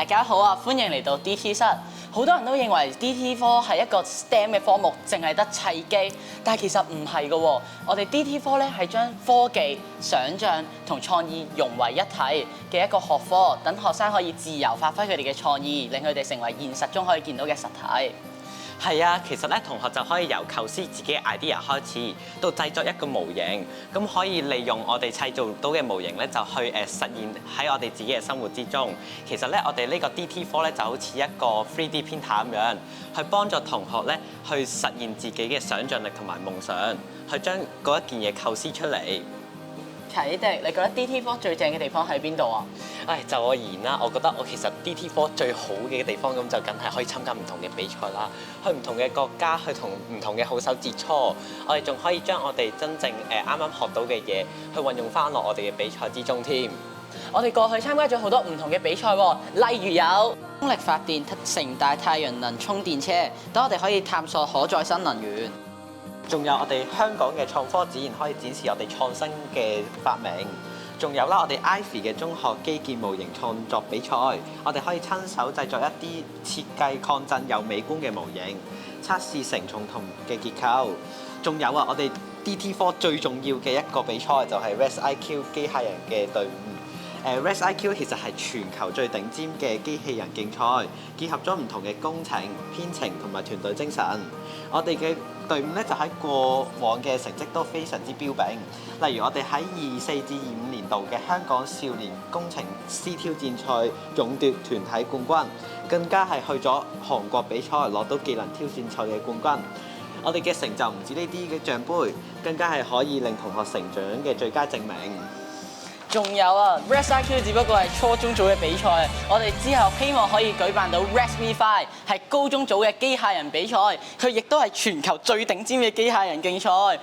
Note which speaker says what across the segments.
Speaker 1: 大家好啊！歡迎嚟到 DT 室。好多人都認為 DT 科係一個 STEM 嘅科目，淨係得砌機，但係其實唔係嘅喎。我哋 DT 科咧係將科技、想像同創意融為一體嘅一個學科，等學生可以自由發揮佢哋嘅創意，令佢哋成為現實中可以見到嘅實體。
Speaker 2: 係啊，其實咧同學就可以由構思自己嘅 idea 開始，到製作一個模型，咁可以利用我哋砌造到嘅模型咧，就去實現喺我哋自己嘅生活之中。其實咧，我哋呢個 DT 科咧就好似一個 3D printer 咁樣，去幫助同學咧去實現自己嘅想像力同埋夢想，去將嗰一件嘢構思出嚟。
Speaker 1: 啟迪，你覺得 DT 科最正嘅地方喺邊度啊？
Speaker 2: 就我而言啦，我覺得我其實 DT 科最好嘅地方咁就梗係可以參加唔同嘅比賽啦，去唔同嘅國家，去同唔同嘅好手接觸，我哋仲可以將我哋真正啱啱學到嘅嘢，去運用翻落我哋嘅比賽之中添。
Speaker 1: 我哋過去參加咗好多唔同嘅比賽喎，例如有風力發電城大太陽能充電車，等我哋可以探索可再生能源。
Speaker 2: 仲有我哋香港嘅創科展，可以展示我哋創新嘅發明。仲有啦，我哋 Ivy 嘅中學基建模型創作比賽，我哋可以親手製作一啲設計抗震又美觀嘅模型，測試承重同嘅結構。仲有啊，我哋 DT 科最重要嘅一個比賽就係 ResIQ 機械人嘅隊伍。ResIQ 其實係全球最頂尖嘅機器人競賽，結合咗唔同嘅工程、編程同埋團隊精神。我哋嘅隊伍咧就喺過往嘅成績都非常之彪炳，例如我哋喺24至25年度嘅香港少年工程師挑戰賽勇奪團體冠軍，更加係去咗韓國比賽攞到技能挑戰賽嘅冠軍。我哋嘅成就唔止呢啲嘅獎杯，更加係可以令同學成長嘅最佳證明。
Speaker 1: 仲有啊 ResIQ 只不過係初中組嘅比賽，我哋之後希望可以舉辦到 ResV5 係高中組嘅機械人比賽，佢亦都係全球最頂尖嘅機械人競賽。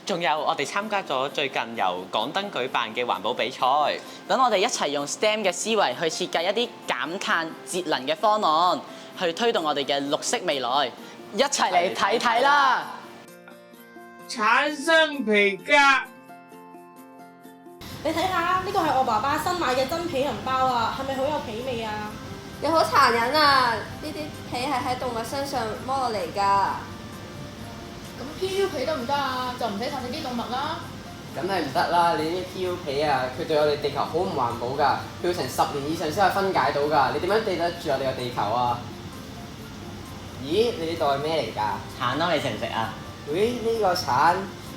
Speaker 2: 仲有我哋參加咗最近由港燈舉辦嘅環保比賽，
Speaker 1: 等我哋一齊用 STEM 嘅思維去設計一啲減碳節能嘅方案，去推動我哋嘅綠色未來。一齊嚟睇睇啦！
Speaker 3: 產生皮革。
Speaker 4: 你睇下，呢個係我爸爸新買嘅真皮銀包啊，係咪好有皮味啊？
Speaker 5: 又好殘忍啊！呢啲皮係喺動物身上剝落嚟㗎。
Speaker 6: 咁 PU 皮得唔得啊？就唔使殺死啲動物啦。
Speaker 7: 梗係唔得啦！你啲 PU 皮啊，佢對我哋地球好唔環保㗎，佢要成10年以上先可以分解到㗎。你點樣對得住我哋個地球啊？咦？你呢度係咩嚟㗎？
Speaker 1: 橙咯，你食唔食啊？
Speaker 7: 咦？呢個橙，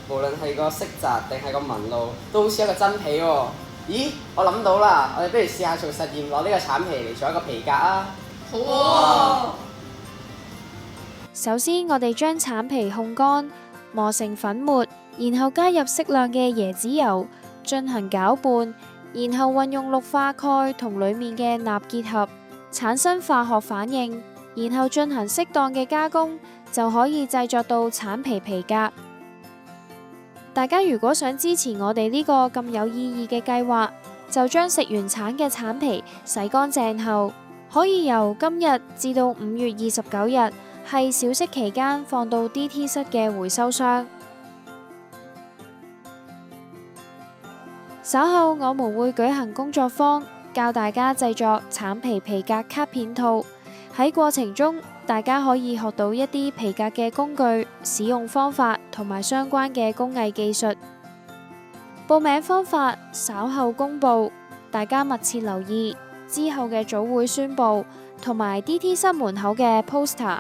Speaker 7: 無論係個色澤定係個紋路，都好似一個真皮喎。咦？我諗到啦，我哋不如試下做實驗，攞呢個橙皮嚟做一個皮革啊！
Speaker 6: 好喎！
Speaker 8: 首先，我哋將橙皮烘乾，磨成粉末，然後加入適量嘅椰子油進行攪拌，然後運用氯化鈣同裡面嘅鈉結合，產生化學反應，然後進行適當嘅加工，就可以製作到橙皮皮革。大家如果想支持我哋呢個咁有意義嘅計劃，就將食完橙嘅橙皮洗乾淨後，可以由今日至到5月29日係小息期間放到 DT 室嘅回收箱。稍後我們會舉行工作坊，教大家製作橙皮皮革卡片套。喺過程中，大家可以學到一啲皮革嘅工具、使用方法同埋相關嘅工藝技術。報名方法稍後公佈，大家密切留意之後嘅早會宣佈同埋 DT 室門口嘅 poster。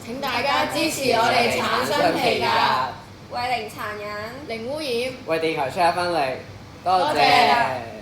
Speaker 6: 請大家支持我哋產生皮革，
Speaker 5: 為零殘忍、
Speaker 6: 零污染，
Speaker 7: 為地球出一分力，多謝。